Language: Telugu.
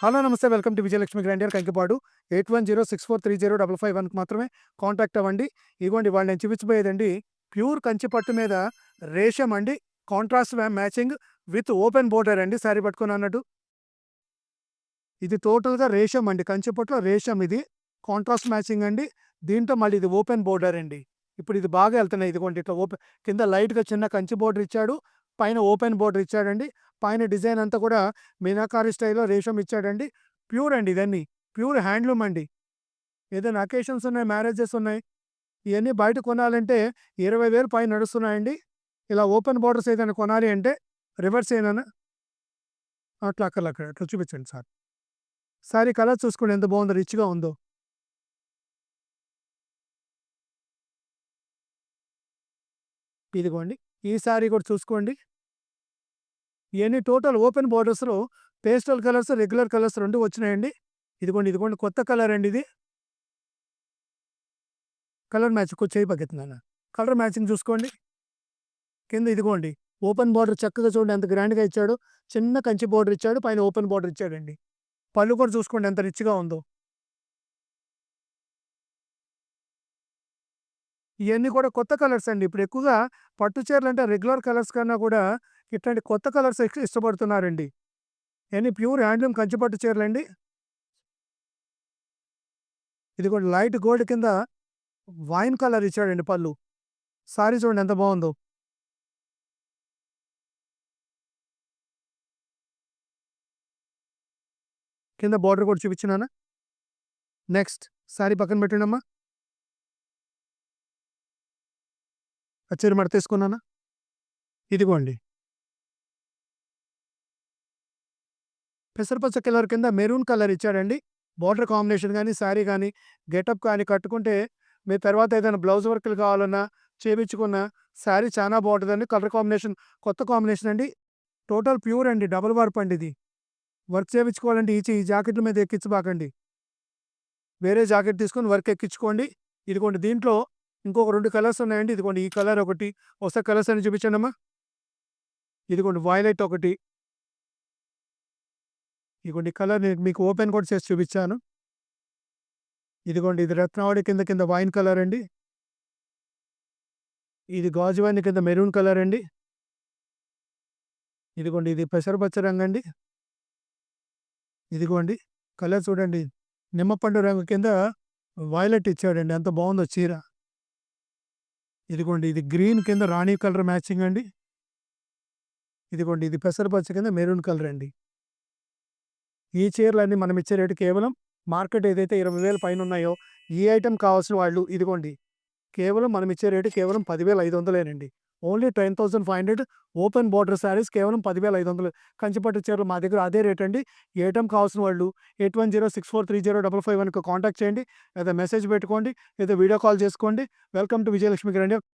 హలో నమస్తే welcome to Vijayalakshmi grandeur Kankipadu 8106430551 మాత్రమే కాంటాక్ట్ అవ్వండి. ఇదిగోండి ఇవాళ నేను చూపించబోయేదండి ప్యూర్ కంచి పట్టు మీద రేషం అండి. Contrast matching with open border అండి. శారీ పట్టుకుని అన్నట్టు ఇది టోటల్గా రేషం అండి. కంచి పట్టులో రేషం ఇది కాంట్రాస్ట్ మ్యాచింగ్ అండి. దీంట్లో మళ్ళీ ఇది ఓపెన్ బోర్డర్ అండి. ఇప్పుడు ఇది బాగా వెళ్తున్నాయి. ఇదిగోండి ఇట్లా ఓపెన్ కింద లైట్గా చిన్న కంచి బోర్డర్ ఇచ్చాడు, పైన ఓపెన్ బోర్డర్ ఇచ్చాడండి. పైన డిజైన్ అంతా కూడా మీనాకారి స్టైల్లో రేషం ఇచ్చాడండి. ప్యూర్ అండి ఇదన్నీ ప్యూర్ హ్యాండ్లూమ్ అండి. ఏదైనా అకేషన్స్ ఉన్నాయి, మ్యారేజెస్ ఉన్నాయి, ఇవన్నీ బయట కొనాలంటే 20,000 పైన నడుస్తున్నాయండి. ఇలా ఓపెన్ బోర్డర్స్ ఏదైనా కొనాలి అంటే రివర్స్ ఏదైనా అట్లా అక్కడ అట్లా చూపించండి సార్. సారీ కలర్ చూసుకోండి ఎంత బాగుందో, రిచ్గా ఉందో. ఇదిగోండి ఈ సారీ కూడా చూసుకోండి. ఇవన్నీ టోటల్ ఓపెన్ బోర్డర్స్లో పేస్టల్ కలర్స్, రెగ్యులర్ కలర్స్ రెండు వచ్చినాయండి. ఇదిగోండి కొత్త కలర్ అండి ఇది. కలర్ మ్యాచ్ చేయి పక్కెత్తున్నాను. కలర్ మ్యాచింగ్ చూసుకోండి. కింద ఇదిగోండి ఓపెన్ బార్డర్ చక్కగా చూడండి ఎంత గ్రాండ్గా ఇచ్చాడు. చిన్న కంచి బార్డర్ ఇచ్చాడు, పైన ఓపెన్ బార్డర్ ఇచ్చాడండి. పళ్ళు కూడా చూసుకోండి ఎంత రిచ్గా ఉందో. ఇవన్నీ కూడా కొత్త కలర్స్ అండి. ఇప్పుడు ఎక్కువగా పట్టు చీరలు అంటే రెగ్యులర్ కలర్స్ కన్నా కూడా ఇట్లాంటి కొత్త కలర్స్ ఇష్టపడుతున్నారండి. ఇవన్నీ ప్యూర్ హ్యాండ్లూమ్ కంచి పట్టు చీరలండి. ఇది కూడా లైట్ గోల్డ్ కింద వైన్ కలర్ ఇచ్చాడండి పళ్ళు. సారీ చూడండి ఎంత బాగుందో. కింద బార్డర్ కూడా చూపించినానా. నెక్స్ట్ సారీ పక్కన పెట్టండి అమ్మా. ఆ చీర మడత తీసుకున్నానా. ఇదిగోండి పెసరపచ్చ కలర్ కింద మెరూన్ కలర్ ఇచ్చాడండి. బార్డర్ కాంబినేషన్ కానీ శారీ కానీ గెటప్ కానీ కట్టుకుంటే మీ తర్వాత ఏదైనా బ్లౌజ్ వర్క్లు కావాలన్నా చేయించుకున్న శారీ చాలా బాగుంటుందండి. కలర్ కాంబినేషన్ కొత్త కాంబినేషన్ అండి. టోటల్ ప్యూర్ అండి, డబుల్ వార్ప్ అండి ఇది. వర్క్ చేయించుకోవాలంటే ఈ జాకెట్ల మీద ఎక్కించబాకండి, వేరే జాకెట్ తీసుకొని వర్క్ ఎక్కించుకోండి. ఇదిగోండి దీంట్లో ఇంకొక రెండు కలర్స్ ఉన్నాయండి. ఇదిగోండి ఈ కలర్ ఒకటి, ఒకసారి కలర్స్ అని చూపించండి అమ్మా. ఇదిగోండి వైలెట్ ఒకటి, ఇదిగోండి కలర్ నేను మీకు ఓపెన్ కూడా చేసి చూపించాను. ఇదిగోండి ఇది రత్నావళి కింద కింద వైన్ కలర్ అండి. ఇది గాజువాని కింద మెరూన్ కలర్ అండి. ఇదిగోండి ఇది పెసరపచ్చ రంగు అండి. ఇదిగోండి కలర్ చూడండి, నిమ్మపండు రంగు కింద వైలెట్ ఇచ్చాడండి, ఎంత బాగుందో చీర. ఇదిగోండి ఇది గ్రీన్ కింద రాణి కలర్ మ్యాచింగ్ అండి. ఇదిగోండి ఇది పెసరపచ్చ కింద మెరూన్ కలర్ అండి. ఈ చీరలన్నీ మనం ఇచ్చే రేటు కేవలం మార్కెట్ ఏదైతే 20,000 పైన ఉన్నాయో ఈ ఐటెం కావాల్సిన వాళ్ళు ఇదిగోండి కేవలం మనం ఇచ్చే రేటు కేవలం 10,500 ఓన్లీ 10,500. ఓపెన్ బోర్డర్ శారీస్ కేవలం 10,500. కంచిపట్టు చీరలు మా దగ్గర అదే రేట్ అండి. ఏ ఐటెం కావాల్సిన వాళ్ళు 8106430551 కాంటాక్ట్ చేయండి, లేదా మెసేజ్ పెట్టుకోండి, లేదా వీడియో కాల్ చేసుకోండి. Welcome to Vijayalakshmi grandeur.